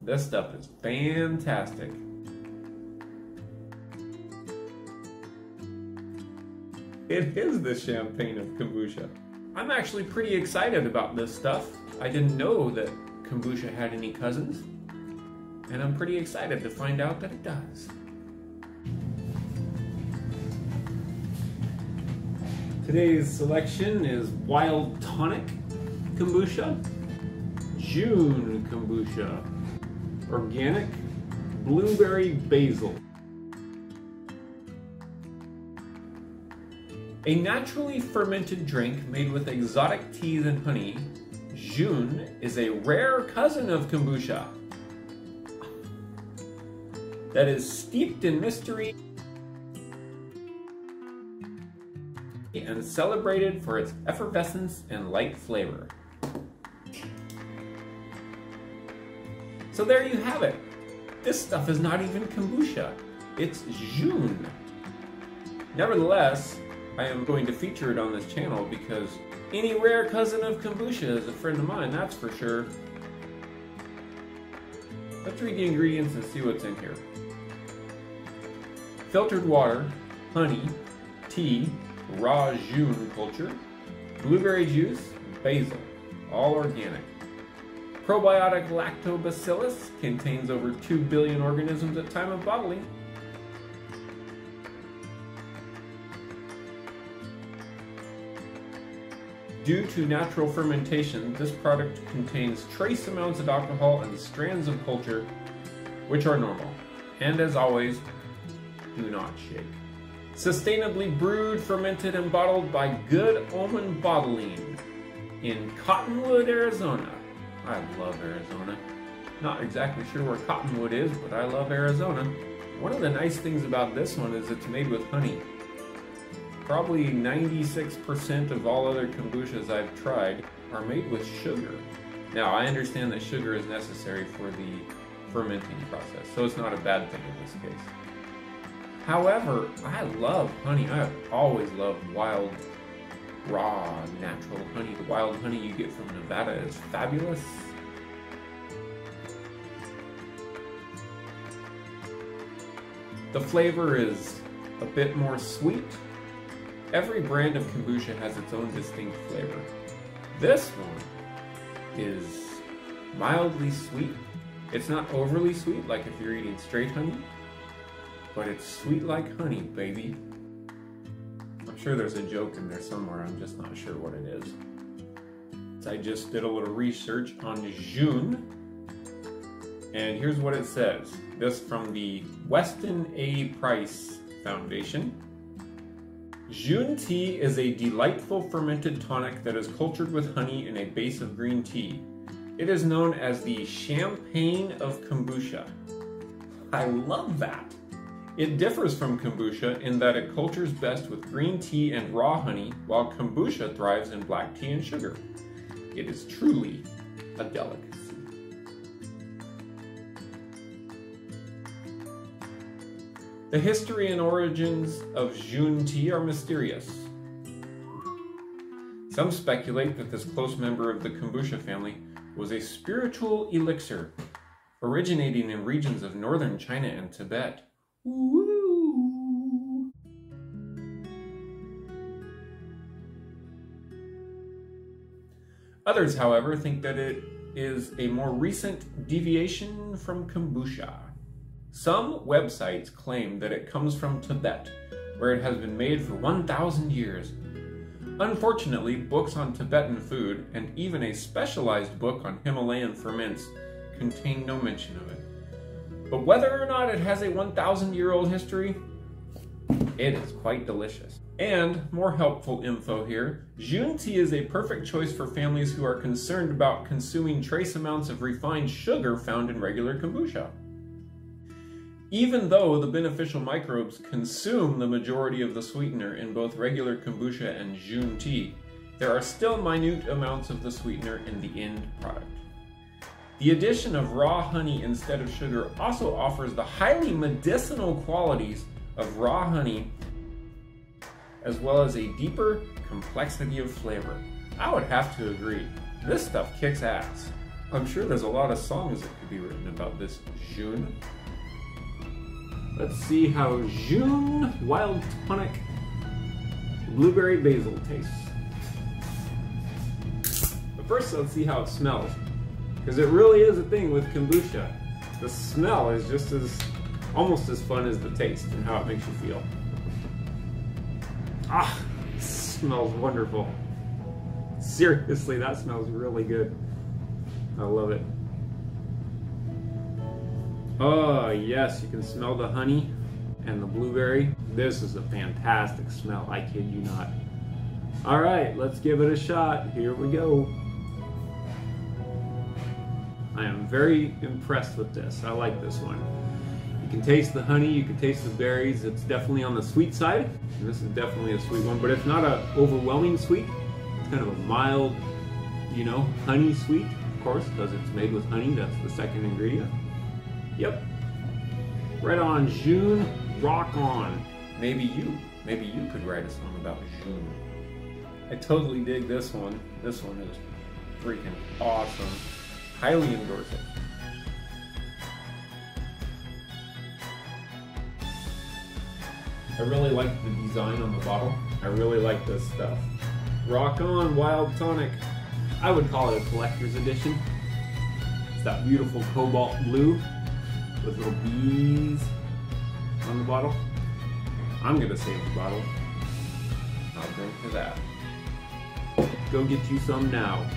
This stuff is fantastic. It is the Champagne of Kombucha. I'm actually pretty excited about this stuff. I didn't know that kombucha had any cousins, and I'm pretty excited to find out that it does. Today's selection is Wild Tonic Kombucha, June Kombucha, Organic Blueberry Basil. A naturally fermented drink made with exotic teas and honey, June is a rare cousin of kombucha that is steeped in mystery and celebrated for its effervescence and light flavor. So there you have it. This stuff is not even kombucha. It's June. Nevertheless, I am going to feature it on this channel because any rare cousin of kombucha is a friend of mine, that's for sure. Let's read the ingredients and see what's in here. Filtered water, honey, tea, raw June culture, blueberry juice, basil, all organic. Probiotic lactobacillus contains over 2 billion organisms at time of bottling. Due to natural fermentation, this product contains trace amounts of alcohol and strands of culture, which are normal. And as always, do not shake. Sustainably brewed, fermented, and bottled by Good Omen Bottling in Cottonwood, Arizona. I love Arizona. Not exactly sure where Cottonwood is, but I love Arizona. One of the nice things about this one is it's made with honey. Probably 96% of all other kombuchas I've tried are made with sugar. Now, I understand that sugar is necessary for the fermenting process, so it's not a bad thing in this case. However, I love honey. I've always loved wild, raw, natural honey. The wild honey you get from Nevada is fabulous. The flavor is a bit more sweet. Every brand of kombucha has its own distinct flavor. This one is mildly sweet. It's not overly sweet like if you're eating straight honey, but it's sweet like honey, baby. I'm sure there's a joke in there somewhere, I'm just not sure what it is. So I just did a little research on June, and here's what it says. This from the Weston A. Price Foundation. June tea is a delightful fermented tonic that is cultured with honey in a base of green tea. It is known as the Champagne of Kombucha. I love that! It differs from kombucha in that it cultures best with green tea and raw honey, while kombucha thrives in black tea and sugar. It is truly a delicacy. The history and origins of June tea are mysterious. Some speculate that this close member of the kombucha family was a spiritual elixir, originating in regions of northern China and Tibet. Woo! Others, however, think that it is a more recent deviation from kombucha. Some websites claim that it comes from Tibet, where it has been made for 1,000 years. Unfortunately, books on Tibetan food, and even a specialized book on Himalayan ferments, contain no mention of it. But whether or not it has a 1,000-year-old history, it is quite delicious. And, more helpful info here, June tea is a perfect choice for families who are concerned about consuming trace amounts of refined sugar found in regular kombucha. Even though the beneficial microbes consume the majority of the sweetener in both regular kombucha and June tea, there are still minute amounts of the sweetener in the end product. The addition of raw honey instead of sugar also offers the highly medicinal qualities of raw honey, as well as a deeper complexity of flavor. I would have to agree, this stuff kicks ass. I'm sure there's a lot of songs that could be written about this June. Let's see how June Wild Tonic Blueberry Basil tastes. But first, let's see how it smells. Because it really is a thing with kombucha. The smell is just almost as fun as the taste and how it makes you feel. Ah, it smells wonderful. Seriously, that smells really good. I love it. Oh yes, you can smell the honey and the blueberry. This is a fantastic smell, I kid you not. All right, let's give it a shot. Here we go. I am very impressed with this. I like this one. You can taste the honey, you can taste the berries. It's definitely on the sweet side. And this is definitely a sweet one, but it's not an overwhelming sweet. It's kind of a mild, you know, honey sweet, of course, because it's made with honey. That's the second ingredient. Yep. Right on, June. Rock on. Maybe you could write a song about June. I totally dig this one. This one is freaking awesome. Highly endorse it. I really like the design on the bottle. I really like this stuff. Rock on, Wild Tonic. I would call it a collector's edition. It's that beautiful cobalt blue with little bees on the bottle. I'm gonna save the bottle. I'll drink to that. Go get you some now.